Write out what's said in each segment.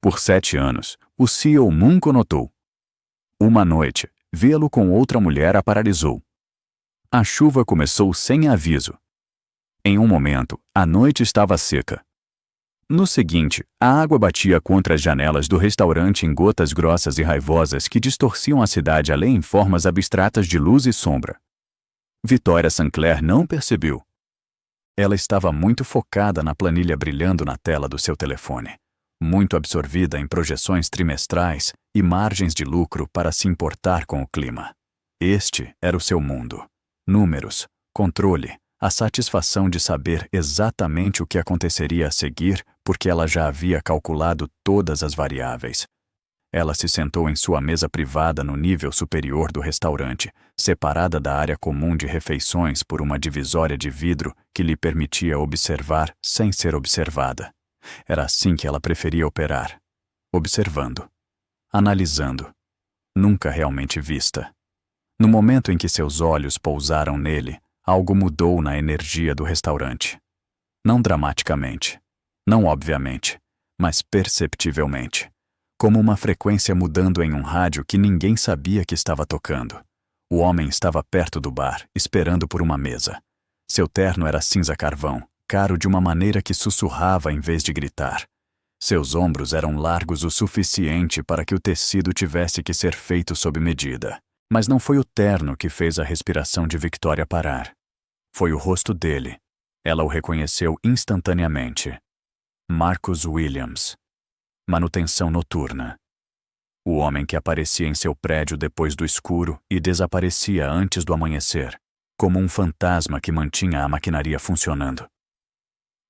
Por 7 anos, o CEO nunca o notou. Uma noite, vê-lo com outra mulher a paralisou. A chuva começou sem aviso. Em um momento, a noite estava seca. No seguinte, a água batia contra as janelas do restaurante em gotas grossas e raivosas que distorciam a cidade além em formas abstratas de luz e sombra. Victoria Sinclair não percebeu. Ela estava muito focada na planilha brilhando na tela do seu telefone, muito absorvida em projeções trimestrais e margens de lucro para se importar com o clima. Este era o seu mundo. Números, controle, a satisfação de saber exatamente o que aconteceria a seguir, porque ela já havia calculado todas as variáveis. Ela se sentou em sua mesa privada no nível superior do restaurante, separada da área comum de refeições por uma divisória de vidro que lhe permitia observar sem ser observada. Era assim que ela preferia operar. Observando. Analisando. Nunca realmente vista. No momento em que seus olhos pousaram nele, algo mudou na energia do restaurante. Não dramaticamente, não obviamente, mas perceptivelmente. Como uma frequência mudando em um rádio que ninguém sabia que estava tocando. O homem estava perto do bar, esperando por uma mesa. Seu terno era cinza carvão, caro de uma maneira que sussurrava em vez de gritar. Seus ombros eram largos o suficiente para que o tecido tivesse que ser feito sob medida. Mas não foi o terno que fez a respiração de Victoria parar. Foi o rosto dele. Ela o reconheceu instantaneamente. Marcus Williams. Manutenção noturna. O homem que aparecia em seu prédio depois do escuro e desaparecia antes do amanhecer, como um fantasma que mantinha a maquinaria funcionando.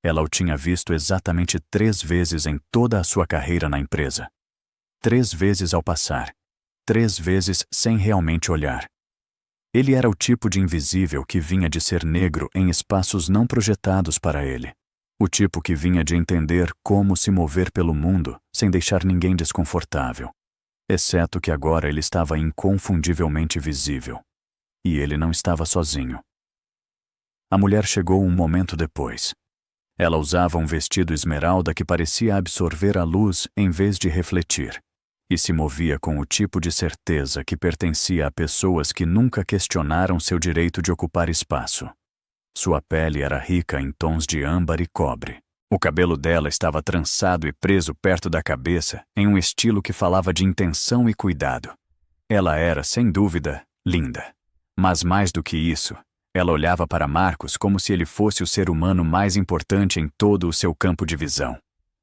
Ela o tinha visto exatamente 3 vezes em toda a sua carreira na empresa. 3 vezes ao passar. 3 vezes sem realmente olhar. Ele era o tipo de invisível que vinha de ser negro em espaços não projetados para ele. O tipo que vinha de entender como se mover pelo mundo sem deixar ninguém desconfortável. Exceto que agora ele estava inconfundivelmente visível. E ele não estava sozinho. A mulher chegou um momento depois. Ela usava um vestido esmeralda que parecia absorver a luz em vez de refletir. E se movia com o tipo de certeza que pertencia a pessoas que nunca questionaram seu direito de ocupar espaço. Sua pele era rica em tons de âmbar e cobre. O cabelo dela estava trançado e preso perto da cabeça em um estilo que falava de intenção e cuidado. Ela era, sem dúvida, linda. Mas mais do que isso, ela olhava para Marcus como se ele fosse o ser humano mais importante em todo o seu campo de visão.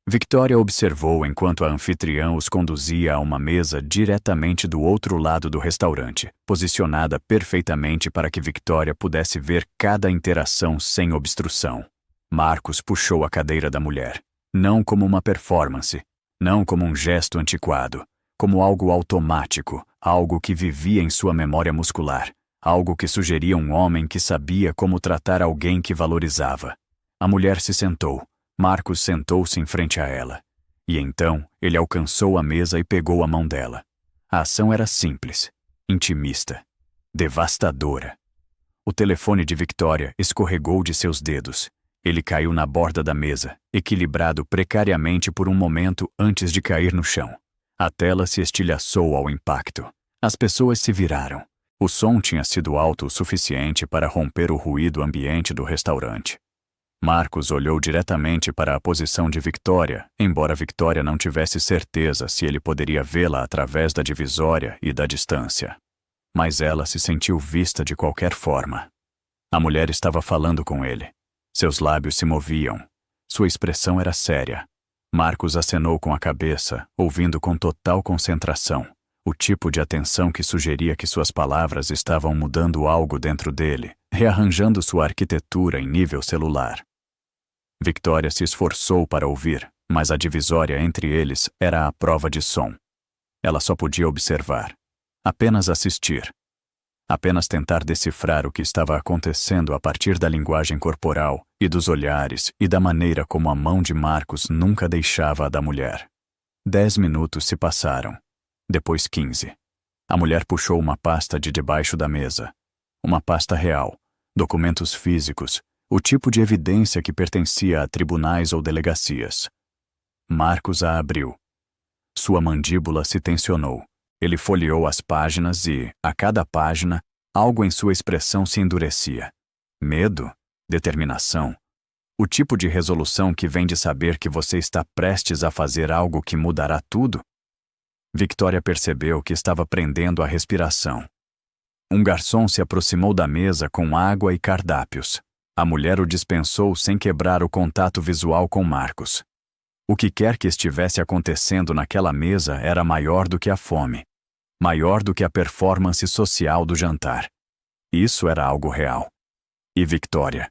Victoria observou enquanto a anfitriã os conduzia a uma mesa diretamente do outro lado do restaurante, posicionada perfeitamente para que Victoria pudesse ver cada interação sem obstrução. Marcus puxou a cadeira da mulher, não como uma performance, não como um gesto antiquado, como algo automático, algo que vivia em sua memória muscular, algo que sugeria um homem que sabia como tratar alguém que valorizava. A mulher se sentou. Marcus sentou-se em frente a ela. E então, ele alcançou a mesa e pegou a mão dela. A ação era simples, intimista, devastadora. O telefone de Victoria escorregou de seus dedos. Ele caiu na borda da mesa, equilibrado precariamente por um momento antes de cair no chão. A tela se estilhaçou ao impacto. As pessoas se viraram. O som tinha sido alto o suficiente para romper o ruído ambiente do restaurante. Marcus olhou diretamente para a posição de Victoria, embora Victoria não tivesse certeza se ele poderia vê-la através da divisória e da distância. Mas ela se sentiu vista de qualquer forma. A mulher estava falando com ele. Seus lábios se moviam. Sua expressão era séria. Marcus acenou com a cabeça, ouvindo com total concentração, o tipo de atenção que sugeria que suas palavras estavam mudando algo dentro dele, rearranjando sua arquitetura em nível celular. Victoria se esforçou para ouvir, mas a divisória entre eles era a prova de som. Ela só podia observar, apenas assistir. Apenas tentar decifrar o que estava acontecendo a partir da linguagem corporal e dos olhares e da maneira como a mão de Marcus nunca deixava a da mulher. 10 minutos se passaram. Depois 15. A mulher puxou uma pasta de debaixo da mesa. Uma pasta real, documentos físicos, o tipo de evidência que pertencia a tribunais ou delegacias. Marcus a abriu. Sua mandíbula se tensionou. Ele folheou as páginas e, a cada página, algo em sua expressão se endurecia. Medo? Determinação? O tipo de resolução que vem de saber que você está prestes a fazer algo que mudará tudo? Victoria percebeu que estava prendendo a respiração. Um garçom se aproximou da mesa com água e cardápios. A mulher o dispensou sem quebrar o contato visual com Marcus. O que quer que estivesse acontecendo naquela mesa era maior do que a fome. Maior do que a performance social do jantar. Isso era algo real. E Victoria,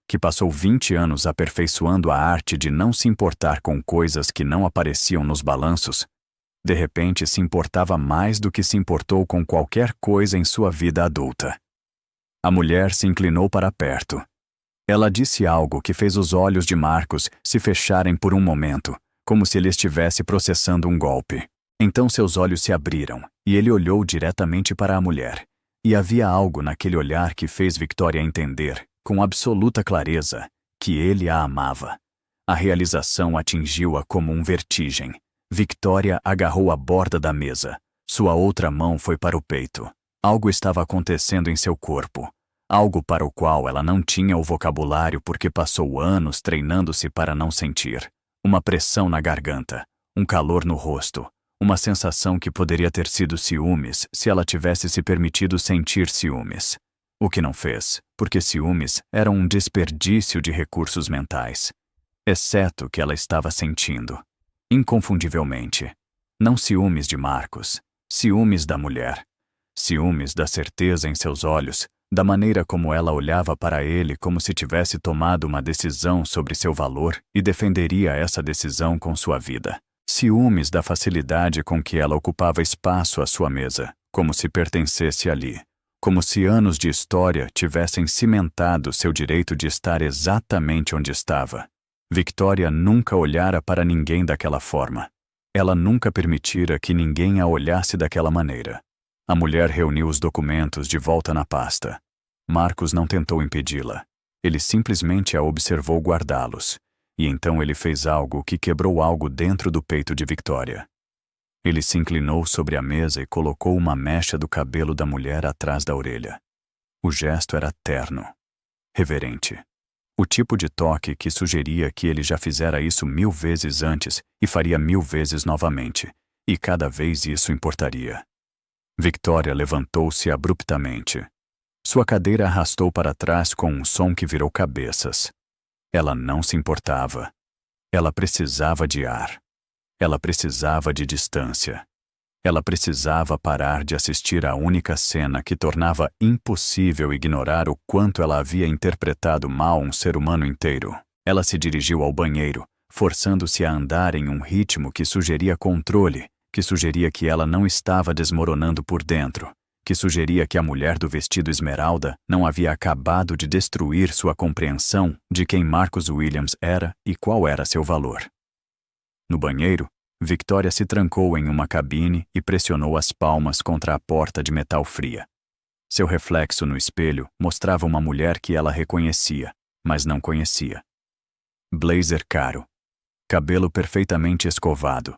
que passou 20 anos aperfeiçoando a arte de não se importar com coisas que não apareciam nos balanços, de repente se importava mais do que se importou com qualquer coisa em sua vida adulta. A mulher se inclinou para perto. Ela disse algo que fez os olhos de Marcus se fecharem por um momento, como se ele estivesse processando um golpe. Então seus olhos se abriram, e ele olhou diretamente para a mulher. E havia algo naquele olhar que fez Victoria entender, com absoluta clareza, que ele a amava. A realização atingiu-a como um vertigem. Victoria agarrou a borda da mesa. Sua outra mão foi para o peito. Algo estava acontecendo em seu corpo. Algo para o qual ela não tinha o vocabulário porque passou anos treinando-se para não sentir. Uma pressão na garganta, um calor no rosto, uma sensação que poderia ter sido ciúmes se ela tivesse se permitido sentir ciúmes. O que não fez, porque ciúmes era um desperdício de recursos mentais. Exceto que ela estava sentindo. Inconfundivelmente. Não ciúmes de Marcus, ciúmes da mulher. Ciúmes da certeza em seus olhos, da maneira como ela olhava para ele como se tivesse tomado uma decisão sobre seu valor e defenderia essa decisão com sua vida. Ciúmes da facilidade com que ela ocupava espaço à sua mesa, como se pertencesse ali. Como se anos de história tivessem cimentado seu direito de estar exatamente onde estava. Victoria nunca olhara para ninguém daquela forma. Ela nunca permitira que ninguém a olhasse daquela maneira. A mulher reuniu os documentos de volta na pasta. Marcus não tentou impedi-la. Ele simplesmente a observou guardá-los. E então ele fez algo que quebrou algo dentro do peito de Victoria. Ele se inclinou sobre a mesa e colocou uma mecha do cabelo da mulher atrás da orelha. O gesto era terno, reverente. O tipo de toque que sugeria que ele já fizera isso 1000 vezes antes e faria 1000 vezes novamente, e cada vez isso importaria. Victoria levantou-se abruptamente. Sua cadeira arrastou para trás com um som que virou cabeças. Ela não se importava. Ela precisava de ar. Ela precisava de distância. Ela precisava parar de assistir à única cena que tornava impossível ignorar o quanto ela havia interpretado mal um ser humano inteiro. Ela se dirigiu ao banheiro, forçando-se a andar em um ritmo que sugeria controle, que sugeria que ela não estava desmoronando por dentro, que sugeria que a mulher do vestido esmeralda não havia acabado de destruir sua compreensão de quem Marcus Williams era e qual era seu valor. No banheiro, Victoria se trancou em uma cabine e pressionou as palmas contra a porta de metal fria. Seu reflexo no espelho mostrava uma mulher que ela reconhecia, mas não conhecia. Blazer caro. Cabelo perfeitamente escovado.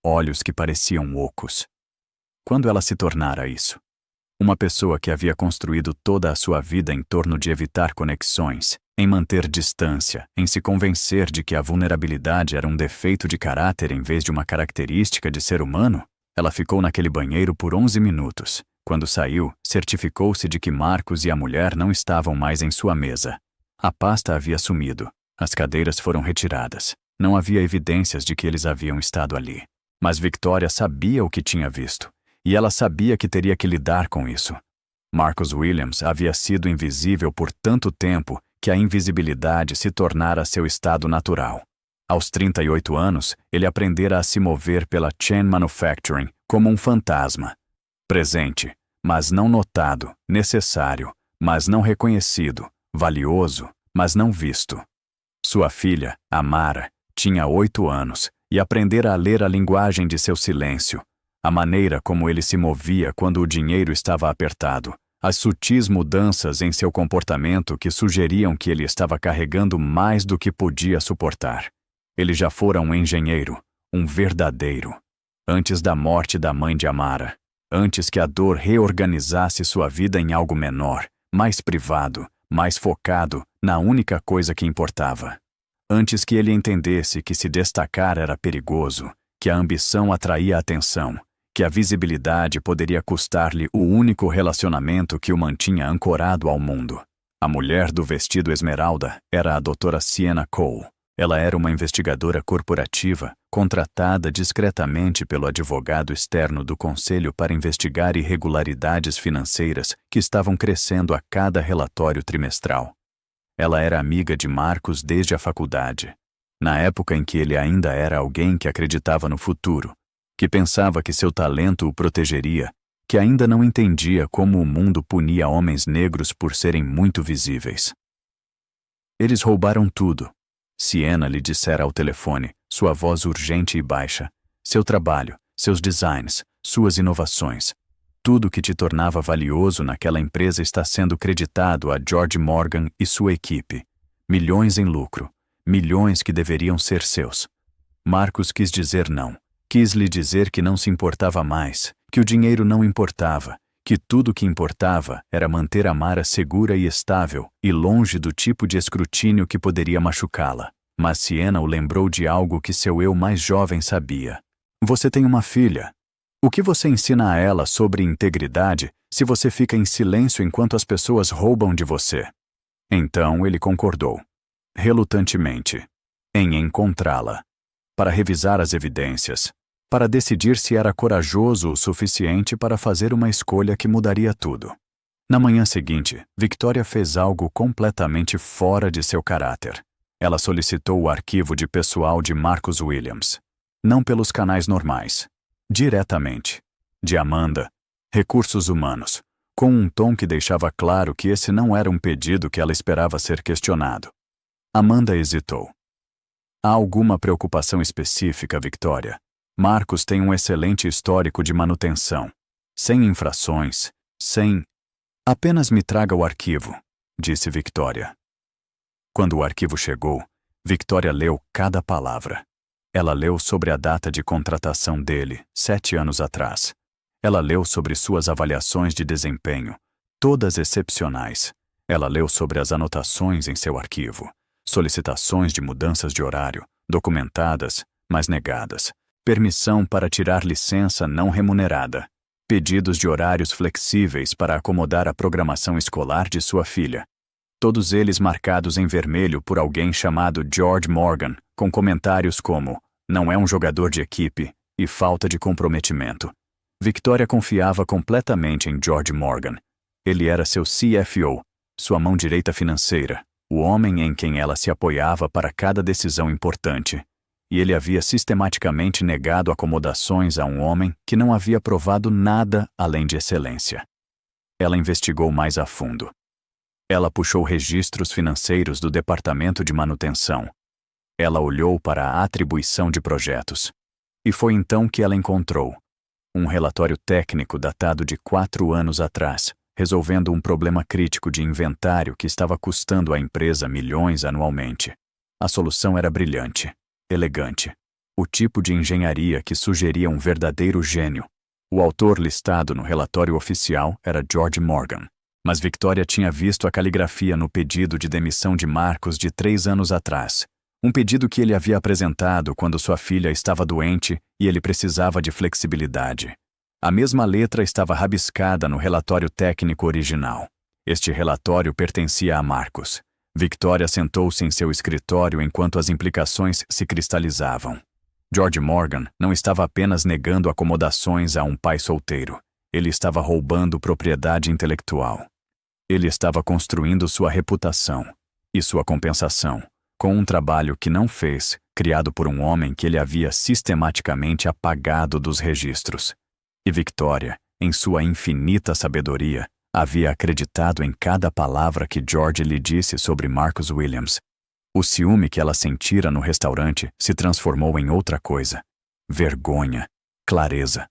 Olhos que pareciam ocos. Quando ela se tornara isso? Uma pessoa que havia construído toda a sua vida em torno de evitar conexões, em manter distância, em se convencer de que a vulnerabilidade era um defeito de caráter em vez de uma característica de ser humano, ela ficou naquele banheiro por 11 minutos. Quando saiu, certificou-se de que Marcus e a mulher não estavam mais em sua mesa. A pasta havia sumido. As cadeiras foram retiradas. Não havia evidências de que eles haviam estado ali. Mas Victoria sabia o que tinha visto. E ela sabia que teria que lidar com isso. Marcus Williams havia sido invisível por tanto tempo que a invisibilidade se tornara seu estado natural. Aos 38 anos, ele aprendera a se mover pela Chain Manufacturing como um fantasma. Presente, mas não notado, necessário, mas não reconhecido, valioso, mas não visto. Sua filha, Amara, tinha 8 anos e aprendera a ler a linguagem de seu silêncio, a maneira como ele se movia quando o dinheiro estava apertado, as sutis mudanças em seu comportamento que sugeriam que ele estava carregando mais do que podia suportar. Ele já fora um engenheiro, Um verdadeiro. Antes da morte da mãe de Amara. Antes que a dor reorganizasse sua vida em algo menor, mais privado, mais focado na única coisa que importava. Antes que ele entendesse que se destacar era perigoso, que a ambição atraía atenção, que a visibilidade poderia custar-lhe o único relacionamento que o mantinha ancorado ao mundo. A mulher do vestido esmeralda era a doutora Sienna Cole. Ela era uma investigadora corporativa, contratada discretamente pelo advogado externo do Conselho para investigar irregularidades financeiras que estavam crescendo a cada relatório trimestral. Ela era amiga de Marcus desde a faculdade, na época em que ele ainda era alguém que acreditava no futuro, que pensava que seu talento o protegeria, que ainda não entendia como o mundo punia homens negros por serem muito visíveis. Eles roubaram tudo. Sienna lhe dissera ao telefone, sua voz urgente e baixa, seu trabalho, seus designs, suas inovações. Tudo que te tornava valioso naquela empresa está sendo creditado a George Morgan e sua equipe. Milhões em lucro. Milhões que deveriam ser seus. Marcus quis dizer não. Quis lhe dizer que não se importava mais, que o dinheiro não importava, que tudo que importava era manter Amara segura e estável e longe do tipo de escrutínio que poderia machucá-la. Mas Sienna o lembrou de algo que seu eu mais jovem sabia. Você tem uma filha. O que você ensina a ela sobre integridade se você fica em silêncio enquanto as pessoas roubam de você? Então ele concordou, relutantemente, em encontrá-la, para revisar as evidências, para decidir se era corajoso o suficiente para fazer uma escolha que mudaria tudo. Na manhã seguinte, Victoria fez algo completamente fora de seu caráter. Ela solicitou o arquivo de pessoal de Marcus Williams. Não pelos canais normais. Diretamente. De Amanda. Recursos Humanos. Com um tom que deixava claro que esse não era um pedido que ela esperava ser questionado. Amanda hesitou. Há alguma preocupação específica, Victoria? Marcus tem um excelente histórico de manutenção. Sem infrações. Sem... Apenas me traga o arquivo, disse Victoria. Quando o arquivo chegou, Victoria leu cada palavra. Ela leu sobre a data de contratação dele, 7 anos atrás. Ela leu sobre suas avaliações de desempenho, todas excepcionais. Ela leu sobre as anotações em seu arquivo, solicitações de mudanças de horário, documentadas, mas negadas, permissão para tirar licença não remunerada, pedidos de horários flexíveis para acomodar a programação escolar de sua filha. Todos eles marcados em vermelho por alguém chamado George Morgan, com comentários como "não é um jogador de equipe" e "falta de comprometimento". Victoria confiava completamente em George Morgan. Ele era seu CFO, sua mão direita financeira, o homem em quem ela se apoiava para cada decisão importante. E ele havia sistematicamente negado acomodações a um homem que não havia provado nada além de excelência. Ela investigou mais a fundo. Ela puxou registros financeiros do Departamento de Manutenção. Ela olhou para a atribuição de projetos. E foi então que ela encontrou um relatório técnico datado de 4 anos atrás, resolvendo um problema crítico de inventário que estava custando à empresa milhões anualmente. A solução era brilhante, elegante. O tipo de engenharia que sugeria um verdadeiro gênio. O autor listado no relatório oficial era George Morgan. Mas Victoria tinha visto a caligrafia no pedido de demissão de Marcus de 3 anos atrás. Um pedido que ele havia apresentado quando sua filha estava doente e ele precisava de flexibilidade. A mesma letra estava rabiscada no relatório técnico original. Este relatório pertencia a Marcus. Victoria sentou-se em seu escritório enquanto as implicações se cristalizavam. George Morgan não estava apenas negando acomodações a um pai solteiro. Ele estava roubando propriedade intelectual. Ele estava construindo sua reputação e sua compensação com um trabalho que não fez, criado por um homem que ele havia sistematicamente apagado dos registros. E Victoria, em sua infinita sabedoria, havia acreditado em cada palavra que George lhe disse sobre Marcus Williams. O ciúme que ela sentira no restaurante se transformou em outra coisa. Vergonha, clareza.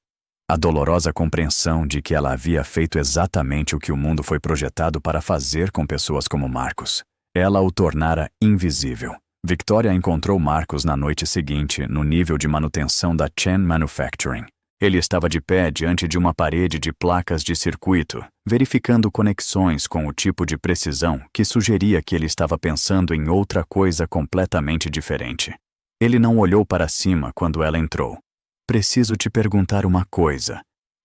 A dolorosa compreensão de que ela havia feito exatamente o que o mundo foi projetado para fazer com pessoas como Marcus. Ela o tornara invisível, Victoria encontrou Marcus na noite seguinte, no nível de manutenção da Chen Manufacturing. Ele estava de pé diante de uma parede de placas de circuito, verificando conexões com o tipo de precisão que sugeria que ele estava pensando em outra coisa completamente diferente. Ele não olhou para cima quando ela entrou. "Preciso te perguntar uma coisa",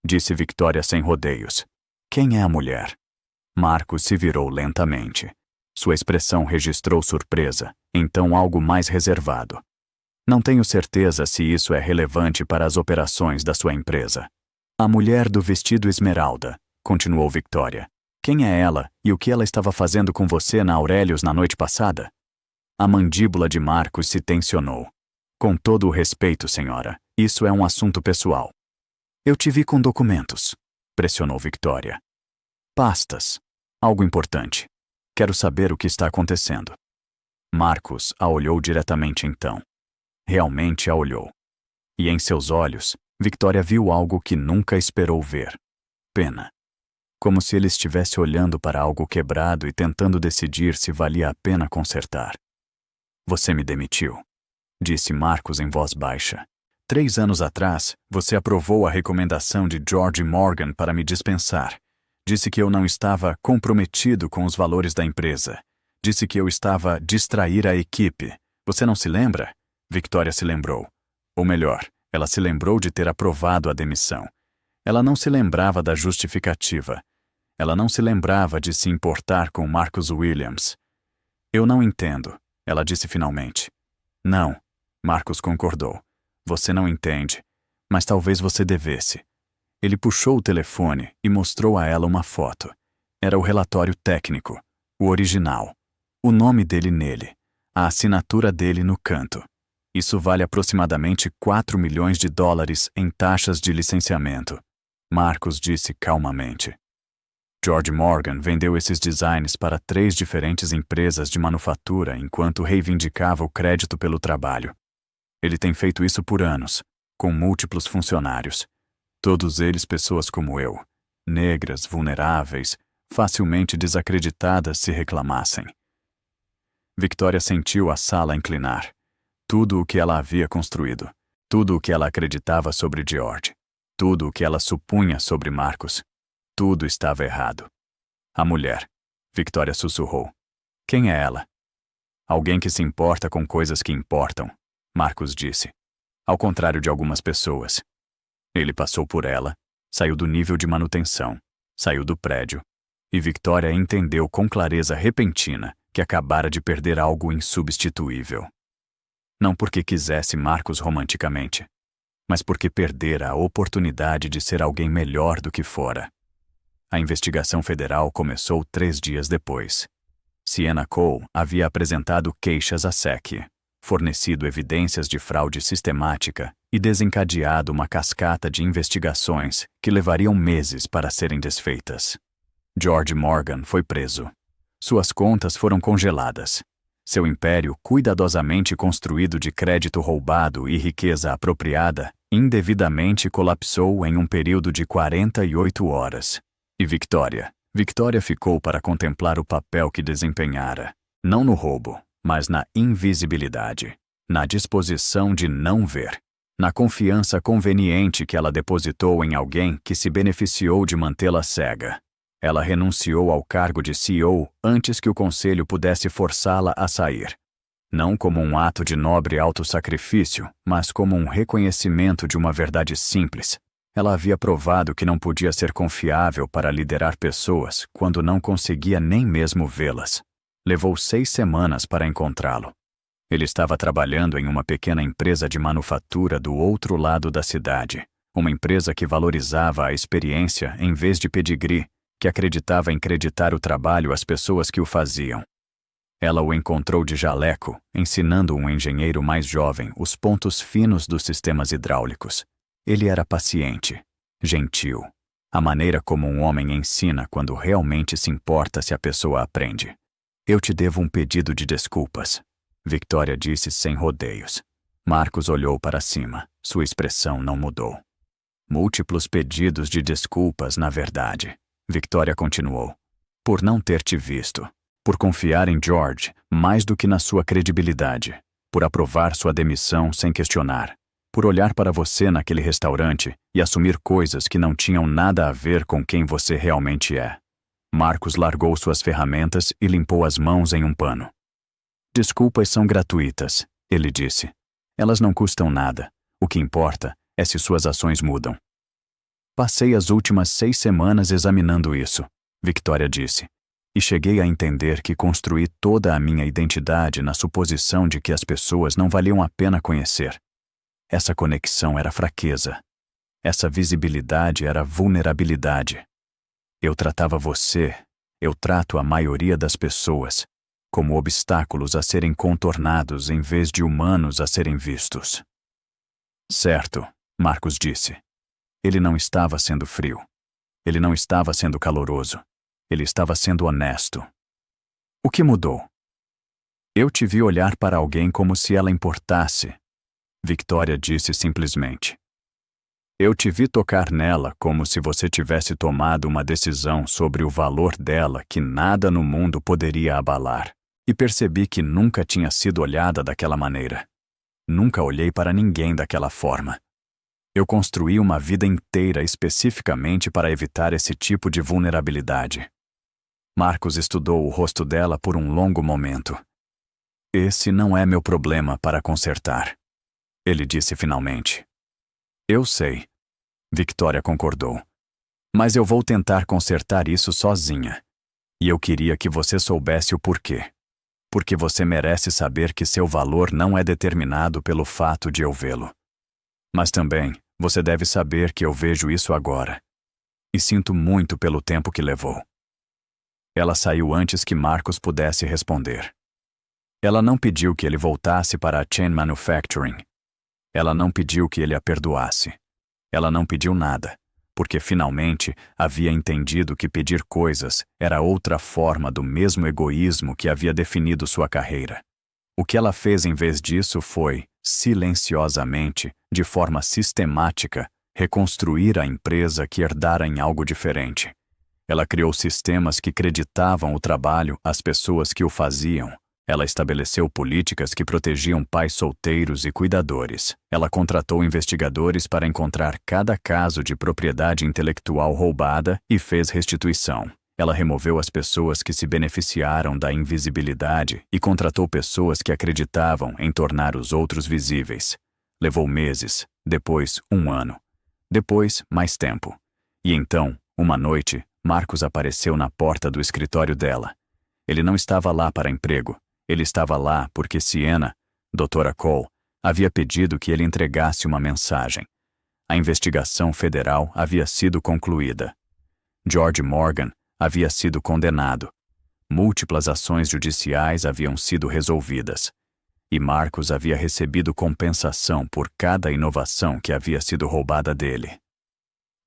disse Victoria sem rodeios. "Quem é a mulher?" Marcus se virou lentamente. Sua expressão registrou surpresa, então algo mais reservado. "Não tenho certeza se isso é relevante para as operações da sua empresa." "A mulher do vestido esmeralda", continuou Victoria. "Quem é ela e o que ela estava fazendo com você na Aurelius na noite passada?" A mandíbula de Marcus se tensionou. "Com todo o respeito, senhora, isso é um assunto pessoal." "Eu te vi com documentos", pressionou Victoria. "Pastas. Algo importante. Quero saber o que está acontecendo." Marcus a olhou diretamente então. Realmente a olhou. E em seus olhos, Victoria viu algo que nunca esperou ver. Pena. Como se ele estivesse olhando para algo quebrado e tentando decidir se valia a pena consertar. "Você me demitiu", disse Marcus em voz baixa. 3 anos atrás, você aprovou a recomendação de George Morgan para me dispensar. Disse que eu não estava comprometido com os valores da empresa. Disse que eu estava a distrair a equipe. Você não se lembra? Victoria se lembrou. Ou melhor, ela se lembrou de ter aprovado a demissão. Ela não se lembrava da justificativa. Ela não se lembrava de se importar com Marcus Williams. "Eu não entendo", ela disse finalmente. "Não", Marcus concordou. "Você não entende, mas talvez você devesse." Ele puxou o telefone e mostrou a ela uma foto. Era o relatório técnico, o original. O nome dele nele, a assinatura dele no canto. Isso vale aproximadamente $4 milhões em taxas de licenciamento. Marcus disse calmamente. George Morgan vendeu esses designs para 3 diferentes empresas de manufatura enquanto reivindicava o crédito pelo trabalho. Ele tem feito isso por anos, com múltiplos funcionários. Todos eles pessoas como eu, negras, vulneráveis, facilmente desacreditadas se reclamassem. Victoria sentiu a sala inclinar. Tudo o que ela havia construído, tudo o que ela acreditava sobre George, tudo o que ela supunha sobre Marcus, tudo estava errado. "A mulher", Victoria sussurrou. "Quem é ela?" "Alguém que se importa com coisas que importam", Marcus disse. "Ao contrário de algumas pessoas." Ele passou por ela, saiu do nível de manutenção, saiu do prédio, e Victoria entendeu com clareza repentina que acabara de perder algo insubstituível. Não porque quisesse Marcus romanticamente, mas porque perdera a oportunidade de ser alguém melhor do que fora. A investigação federal começou 3 dias depois. Sienna Cole havia apresentado queixas à SEC, fornecido evidências de fraude sistemática e desencadeado uma cascata de investigações que levariam meses para serem desfeitas. George Morgan foi preso. Suas contas foram congeladas. Seu império, cuidadosamente construído de crédito roubado e riqueza apropriada, indevidamente colapsou em um período de 48 horas. E Victoria ficou para contemplar o papel que desempenhara, não no roubo, mas na invisibilidade, na disposição de não ver, na confiança conveniente que ela depositou em alguém que se beneficiou de mantê-la cega. Ela renunciou ao cargo de CEO antes que o conselho pudesse forçá-la a sair. Não como um ato de nobre autossacrifício, mas como um reconhecimento de uma verdade simples. Ela havia provado que não podia ser confiável para liderar pessoas quando não conseguia nem mesmo vê-las. Levou 6 semanas para encontrá-lo. Ele estava trabalhando em uma pequena empresa de manufatura do outro lado da cidade, uma empresa que valorizava a experiência em vez de pedigree, que acreditava em creditar o trabalho às pessoas que o faziam. Ela o encontrou de jaleco, ensinando um engenheiro mais jovem os pontos finos dos sistemas hidráulicos. Ele era paciente, gentil, a maneira como um homem ensina quando realmente se importa se a pessoa aprende. "Eu te devo um pedido de desculpas", Victoria disse sem rodeios. Marcus olhou para cima, sua expressão não mudou. "Múltiplos pedidos de desculpas, na verdade", Victoria continuou. "Por não ter te visto, por confiar em George mais do que na sua credibilidade, por aprovar sua demissão sem questionar, por olhar para você naquele restaurante e assumir coisas que não tinham nada a ver com quem você realmente é. Marcos largou suas ferramentas e limpou as mãos em um pano. Desculpas são gratuitas, ele disse. Elas não custam nada. O que importa é se suas ações mudam. Passei as últimas 6 semanas examinando isso, Victoria disse, e cheguei a entender que construí toda a minha identidade na suposição de que as pessoas não valiam a pena conhecer. Essa conexão era fraqueza. Essa visibilidade era vulnerabilidade. Eu trato a maioria das pessoas como obstáculos a serem contornados em vez de humanos a serem vistos. Certo, Marcos disse. Ele não estava sendo frio. Ele não estava sendo caloroso. Ele estava sendo honesto. O que mudou? Eu te vi olhar para alguém como se ela importasse. Victoria disse simplesmente. Eu te vi tocar nela como se você tivesse tomado uma decisão sobre o valor dela que nada no mundo poderia abalar, e percebi que nunca tinha sido olhada daquela maneira. Nunca olhei para ninguém daquela forma. Eu construí uma vida inteira especificamente para evitar esse tipo de vulnerabilidade. Marcos estudou o rosto dela por um longo momento. Esse não é meu problema para consertar, ele disse finalmente. Eu sei, Victoria concordou. Mas eu vou tentar consertar isso sozinha. E eu queria que você soubesse o porquê. Porque você merece saber que seu valor não é determinado pelo fato de eu vê-lo. Mas também, você deve saber que eu vejo isso agora. E sinto muito pelo tempo que levou. Ela saiu antes que Marcos pudesse responder. Ela não pediu que ele voltasse para a Chain Manufacturing. Ela não pediu que ele a perdoasse. Ela não pediu nada, porque finalmente havia entendido que pedir coisas era outra forma do mesmo egoísmo que havia definido sua carreira. O que ela fez em vez disso foi, silenciosamente, de forma sistemática, reconstruir a empresa que herdara em algo diferente. Ela criou sistemas que creditavam o trabalho às pessoas que o faziam. Ela estabeleceu políticas que protegiam pais solteiros e cuidadores. Ela contratou investigadores para encontrar cada caso de propriedade intelectual roubada e fez restituição. Ela removeu as pessoas que se beneficiaram da invisibilidade e contratou pessoas que acreditavam em tornar os outros visíveis. Levou meses, depois 1 ano, depois mais tempo. E então, uma noite, Marcos apareceu na porta do escritório dela. Ele não estava lá para emprego. Ele estava lá porque Sienna, Dra. Cole, havia pedido que ele entregasse uma mensagem. A investigação federal havia sido concluída. George Morgan havia sido condenado. Múltiplas ações judiciais haviam sido resolvidas. E Marcos havia recebido compensação por cada inovação que havia sido roubada dele.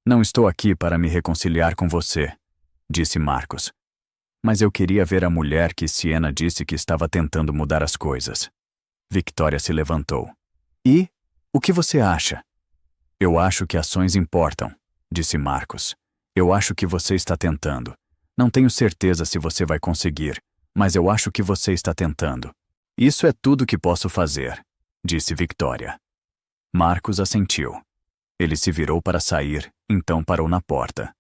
Não estou aqui para me reconciliar com você, disse Marcos. Mas eu queria ver a mulher que Sienna disse que estava tentando mudar as coisas. Victoria se levantou. E? O que você acha? Eu acho que ações importam, disse Marcos. Eu acho que você está tentando. Não tenho certeza se você vai conseguir, mas eu acho que você está tentando. Isso é tudo que posso fazer, disse Victoria. Marcos assentiu. Ele se virou para sair, então parou na porta.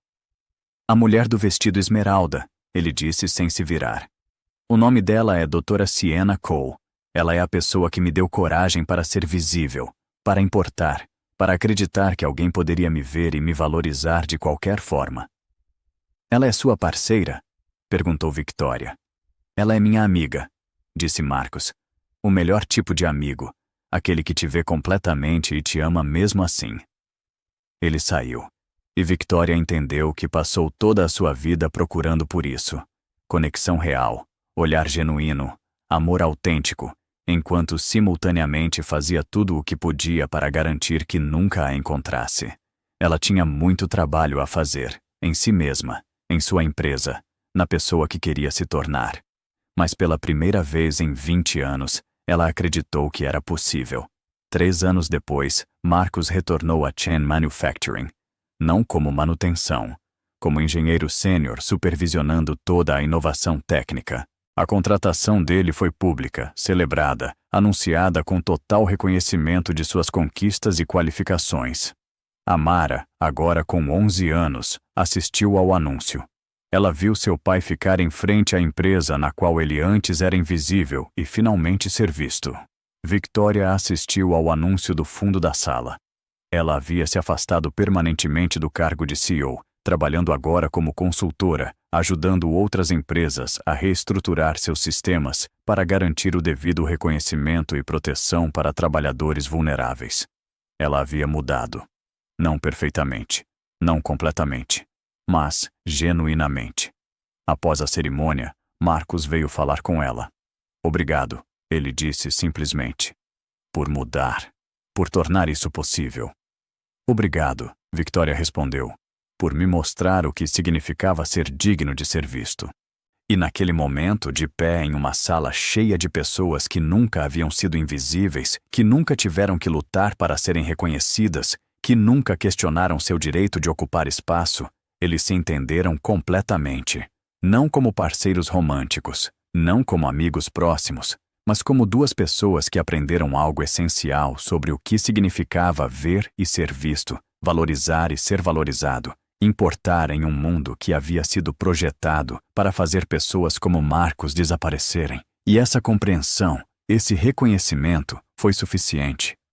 A mulher do vestido esmeralda, ele disse sem se virar. O nome dela é Dra. Sienna Cole. Ela é a pessoa que me deu coragem para ser visível, para importar, para acreditar que alguém poderia me ver e me valorizar de qualquer forma. Ela é sua parceira? Perguntou Victoria. Ela é minha amiga, disse Marcos. O melhor tipo de amigo, aquele que te vê completamente e te ama mesmo assim. Ele saiu. E Victoria entendeu que passou toda a sua vida procurando por isso. Conexão real, olhar genuíno, amor autêntico, enquanto simultaneamente fazia tudo o que podia para garantir que nunca a encontrasse. Ela tinha muito trabalho a fazer, em si mesma, em sua empresa, na pessoa que queria se tornar. Mas pela primeira vez em 20 anos, ela acreditou que era possível. 3 anos depois, Marcos retornou à Chain Manufacturing. Não como manutenção, como engenheiro sênior supervisionando toda a inovação técnica. A contratação dele foi pública, celebrada, anunciada com total reconhecimento de suas conquistas e qualificações. Amara, agora com 11 anos, assistiu ao anúncio. Ela viu seu pai ficar em frente à empresa na qual ele antes era invisível e finalmente ser visto. Victoria assistiu ao anúncio do fundo da sala. Ela havia se afastado permanentemente do cargo de CEO, trabalhando agora como consultora, ajudando outras empresas a reestruturar seus sistemas para garantir o devido reconhecimento e proteção para trabalhadores vulneráveis. Ela havia mudado. Não perfeitamente, não completamente, mas genuinamente. Após a cerimônia, Marcos veio falar com ela. Obrigado, ele disse simplesmente. Por mudar. Por tornar isso possível. Obrigado, Victoria respondeu. Por me mostrar o que significava ser digno de ser visto. E naquele momento, de pé em uma sala cheia de pessoas que nunca haviam sido invisíveis, que nunca tiveram que lutar para serem reconhecidas, que nunca questionaram seu direito de ocupar espaço, eles se entenderam completamente. Não como parceiros românticos, não como amigos próximos, mas como duas pessoas que aprenderam algo essencial sobre o que significava ver e ser visto, valorizar e ser valorizado, importar em um mundo que havia sido projetado para fazer pessoas como Marcos desaparecerem. E essa compreensão, esse reconhecimento, foi suficiente.